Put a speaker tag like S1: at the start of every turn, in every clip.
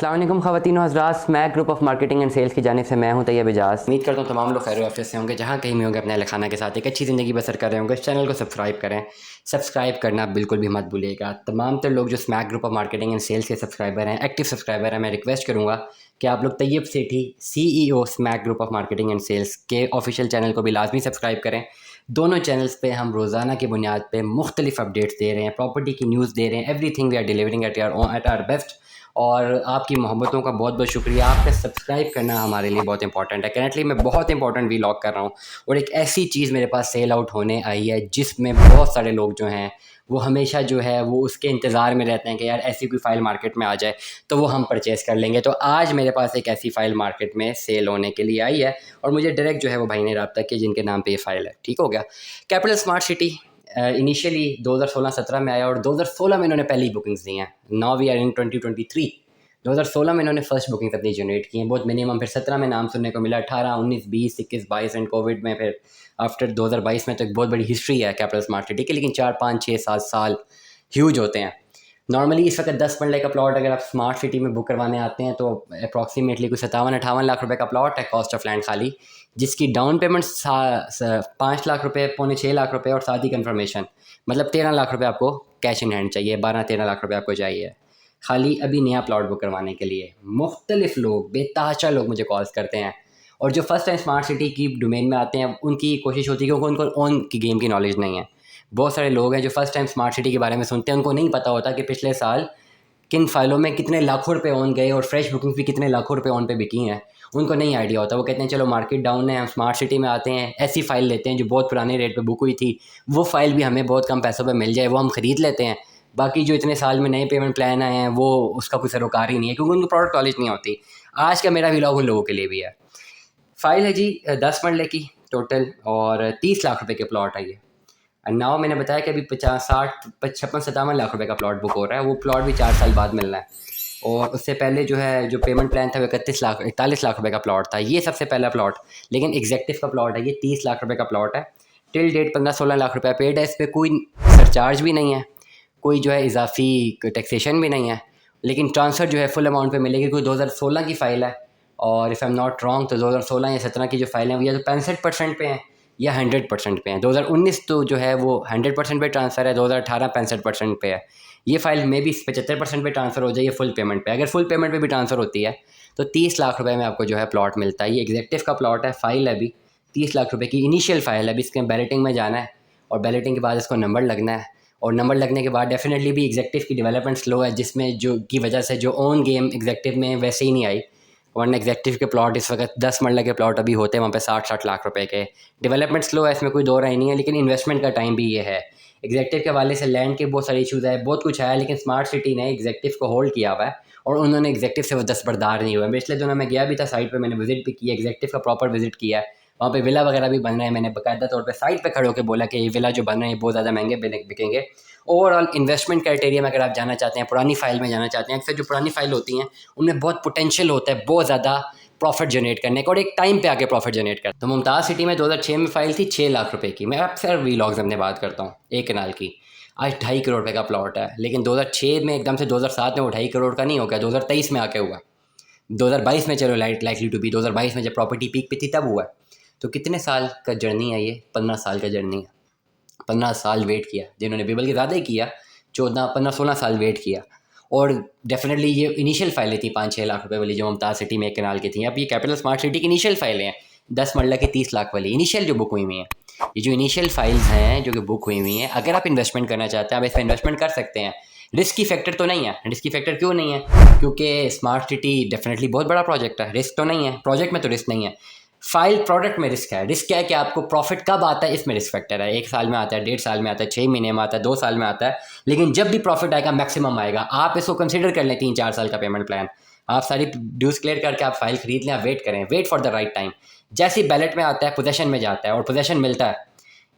S1: अस्सलाम वालेकुम ख़वातीन और हज़रात, smack group of marketing and sales की जानिब से मैं हूं तैयब इजाज़। उम्मीद करता हूं तमाम लोग खैर वाफियत से होंगे, जहां कहीं भी होंगे अपने अहल खाना के साथ एक अच्छी ज़िंदगी बसर कर रहे होंगे। इस चैनल को सब्सक्राइब करें, सब्सक्राइब करना बिल्कुल भी मत भूलिएगा। तमाम तर लोग जो Smack group of marketing and sales के सब्सक्राइबर हैं, एक्टिव सब्सक्राइबर हैं, मैं रिक्वेस्ट करूँगा कि आप लोग Taiyab Sethi CEO Smack group of marketing and sales के ऑफिशियल चैनल को भी लाजमी सब्सक्राइब करें। दोनों चैनल्स पे हम रोज़ाना की बुनियाद पे मुख्तलिफ अपडेट्स दे रहे हैं, प्रॉपर्टी की न्यूज़ दे रहे हैं, everything we are delivering at our best. और आपकी मोहब्बतों का बहुत बहुत शुक्रिया। आपका सब्सक्राइब करना हमारे लिए बहुत इंपॉर्टेंट है। करेंटली मैं बहुत इंपॉर्टेंट व्लॉग कर रहा हूँ और एक ऐसी चीज़ मेरे पास सेल आउट होने आई है जिसमें बहुत सारे लोग जो हैं वो हमेशा जो है वो उसके इंतज़ार में रहते हैं कि यार ऐसी कोई फ़ाइल मार्केट में आ जाए तो वो हम परचेज़ कर लेंगे। तो आज मेरे पास एक ऐसी फ़ाइल मार्केट में सेल होने के लिए आई है और मुझे डायरेक्ट जो है वो भाई ने रब्ता किया जिनके नाम पे ये फ़ाइल है। ठीक हो गया। कैपिटल स्मार्ट सिटी इनिशियली 2016-17 में आया और 2016 में इन्होंने पहली बुकिंग्स दी हैं। Now we are in 2023। 2016 में इन्होंने फर्स्ट बुकिंग अपनी जनरेट की हैं, बहुत मिनिमम। फिर 17 में नाम सुनने को मिला, 18, 19, 20, 21, 22 एंड कोविड में फिर आफ्टर 2022 में तो एक बहुत बड़ी हिस्ट्री है कैपिटल स्मार्ट सिटी की। लेकिन 4, 5, 6, 7 साल ह्यूज होते हैं। नॉर्मली इस वक्त 10 मरले का प्लॉट अगर आप स्मार्ट सिटी में बुक करवाने आते हैं तो अप्रॉक्सीमेटली कुछ 57-58 लाख रुपए का प्लॉट है, कॉस्ट ऑफ लैंड खाली, जिसकी डाउन पेमेंट 5 लाख रुपए, पौने 6 लाख रुपए और साथ ही कन्फर्मेशन, मतलब 13 लाख रुपए आपको कैश इन हैंड चाहिए, 12-13 लाख रुपए आपको चाहिए खाली अभी नया प्लॉट बुक करवाने के लिए। मुख्तलिफ लोग, बेताशा लोग मुझे कॉल्स करते हैं और जो फर्स्ट टाइम स्मार्ट सिटी की डोमेन में आते हैं उनकी कोशिश होती है क्योंकि उनको ओन की गेम की नॉलेज नहीं है। बहुत सारे लोग हैं जो फर्स्ट टाइम स्मार्ट सिटी के बारे में सुनते हैं, उनको नहीं पता होता कि पिछले साल किन फाइलों में कितने लाखों रुपए ऑन गए और फ्रेश बुकिंग भी कितने लाखों रुपए ऑन पे बिकी हैं। उनको नहीं आइडिया होता। वो कहते हैं चलो मार्केट डाउन है, हम स्मार्ट सिटी में आते हैं, ऐसी फ़ाइल लेते हैं जो बहुत पुराने रेट पे बुक हुई थी, वो फ़ाइल भी हमें बहुत कम पैसों पे मिल जाए, वो हम ख़रीद लेते हैं। बाकी जो इतने साल में नए पेमेंट प्लान आए हैं वो उसका कोई सरोकार ही नहीं है क्योंकि उनको प्रोडक्ट नॉलेज नहीं होती। आज का मेरा व्लॉग उन लोगों के लिए भी है। फ़ाइल है जी 10 मरले की टोटल और 30 लाख रुपए के प्लॉट है ये। एंड नाउ मैंने बताया कि अभी 50, 60, 56, 57 लाख रुपए का प्लॉट बुक हो रहा है। वो प्लॉट भी 4 साल बाद मिलना है और उससे पहले जो है जो पेमेंट प्लान था वो 41 लाख रुपए का प्लॉट था। ये सबसे पहला प्लॉट, लेकिन एग्जेक्टिव का प्लॉट है ये, 30 लाख रुपए का प्लॉट है। टिल डेट 15-16 लाख रुपया पेड है। इस पर कोई सरचार्ज भी नहीं है, कोई जो है इजाफी टैक्सेशन भी नहीं है, लेकिन ट्रांसफ़र जो है फुल अमाउंट पे मिलेगी। कोई 2016 की फ़ाइल है और if I am not wrong तो 2016 या 17 की जो फ़ाइल हैं वो या तो 65% पे हैं या 100% पे हैं। 2019 तो जो है वो 100% पे ट्रांसफ़र है, 2018 65% पे है। ये फ़ाइल में भी 75% पे ट्रांसफ़र हो जाए फुल पेमेंट पे। अगर फुल पेमेंट पे भी ट्रांसफ़र होती है तो 30 लाख रुपए में आपको जो है प्लॉट मिलता है। ये एग्जेक्टिव का प्लॉट है, फ़ाइल है अभी 30 लाख रुपए की इनिशियल फ़ाइल है। अभी इसके बैलेटिंग में जाना है और बैलेटिंग के बाद इसको नंबर लगना है और नंबर लगने के बाद डेफिनेटली भी एग्जेक्टिव की डेवलपमेंट स्लो है, जिसमें जो की वजह से जो ओन गेम एग्जेक्टिव में वैसे ही नहीं आई। वरना एग्जेक्टिव के प्लॉट इस वक्त 10 मरले के प्लॉट अभी होते हैं वहाँ पे 60-60 लाख रुपए के। डेवलपमेंट स्लो है, इसमें कोई दो राय नहीं है, लेकिन इन्वेस्टमेंट का टाइम भी ये है। एग्जेक्टिव के हवाले से लैंड के बहुत सारे इशूज़ है, बहुत कुछ आया, लेकिन स्मार्ट सिटी ने एग्जेक्टिव को होल्ड किया हुआ है और उन्होंने एग्जेक्टिव से वो दस्तबरदार नहीं हुआ। पिछले दिनों मैं गया भी था साइट पर, मैंने विजिट भी किया, एग्जेक्टिव का प्रॉपर विजिट किया है। वहाँ पे विला वगैरह भी बन रहे हैं। मैंने बाकायदा तौर पे साइट पे खड़े होकर बोला कि ये विला जो बन रहे हैं बहुत ज़्यादा महंगे बिकेंगे। ओवरऑल इन्वेस्टमेंट क्राइटेरिया में अगर आप जाना चाहते हैं, पुरानी फाइल में जाना चाहते हैं, अक्सर जो पुरानी फाइल होती हैं उनमें बहुत पोटेंशियल होता है बहुत ज़्यादा प्रॉफिट जनरेट करने का और एक टाइम पे आके प्रॉफिट जनरेट कर। तो मुमताज़ सिटी में 2006 में फ़ाइल थी 6 लाख रुपए की। मैं अक्सर व्लॉग्स अपने बात करता हूँ, एक कनाल की। आज 2.5 करोड़ रुपए का प्लॉट है, लेकिन 2006 में एकदम से 2007 में वो 2.5 करोड़ का नहीं हो गया, 2023 में आके हुआ। 2022 में चलो लाइकली टू बी 2022 में जब प्रॉपर्टी पीक पे थी तब हुआ। तो कितने साल का जर्नी है ये? 15 साल का जर्नी है। 15 साल वेट किया जिन्होंने भी, बल्कि ज़्यादा ही किया, 14-15-16 साल वेट किया। और डेफिनेटली ये इनिशियल फाइलें थी 5-6 लाख रुपए वाली जो मुमताज़ सिटी में एक कनाल की थी। अब ये कैपिटल स्मार्ट सिटी की इनिशियल फाइलें हैं, 10 मरला की 30 लाख वाली इनिशियल जो बुक हुई हुई हैं। ये जो इनिशियल फाइल्स हैं जो कि बुक हुई हुई हैं, अगर आप इन्वेस्टमेंट करना चाहते हैं आप इस पर इन्वेस्टमेंट कर सकते हैं। रिस्की फैक्टर तो नहीं है। रिस्की फैक्टर क्यों नहीं है? क्योंकि स्मार्ट सिटी डेफिनेटली बहुत बड़ा प्रोजेक्ट है, रिस्क तो नहीं है। प्रोजेक्ट में तो रिस्क नहीं है, फाइल प्रोडक्ट में रिस्क है। रिस्क क्या है कि आपको प्रॉफिट कब आता है, इसमें रिस्क फैक्टर है। 1 साल में आता है, 1.5 साल में आता है, 6 महीने में आता है, 2 साल में आता है, लेकिन जब भी प्रॉफिट आएगा मैक्सिमम आएगा। आप इसको कंसिडर कर लें 3-4 साल का पेमेंट प्लान। आप सारी ड्यूज क्लियर करके आप फाइल खरीद लें, आप वेट करें, wait for the right time. जैसे ही बैलेट में आता है, पोजेशन में जाता है और पोजेशन मिलता है,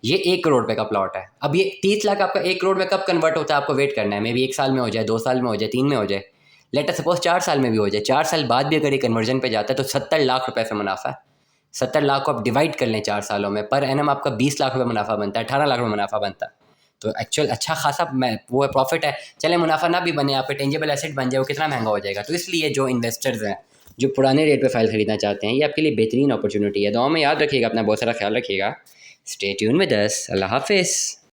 S1: ये 1 करोड़ रुपए का प्लॉट है। अब ये 30 लाख आपका 1 करोड़ में कब कन्वर्ट होता है आपको वेट करना है। मे भी 1 साल में हो जाए, 2 साल में हो जाए, 3 में हो जाए, लेट अस सपोज 4 साल में भी हो जाए। 4 साल बाद भी अगर ये कन्वर्जन पे जाता है तो 70 लाख रुपए से मुनाफा है। 70 लाख को आप डिवाइड कर लें 4 सालों में, पर एनम आपका 20 लाख रुपये मुनाफा बनता है, 18 लाख रुपये मुनाफा बनता है। तो एक्चुअल अच्छा खासा वो है प्रॉफिट है। चले मुनाफा ना भी बने, आपका टेंजेबल एसेट बन जाए, वो कितना महंगा हो जाएगा। तो इसलिए जो इन्वेस्टर्स हैं जो पुराने रेट पे फाइल खरीदना चाहते हैं, ये आपके लिए बेहतरीन अपॉर्चुनिटी है। दुआ में याद रखिएगा, अपना बहुत सारा ख्याल रखिएगा। Stay tune with us. अल्लाह हाफिज़।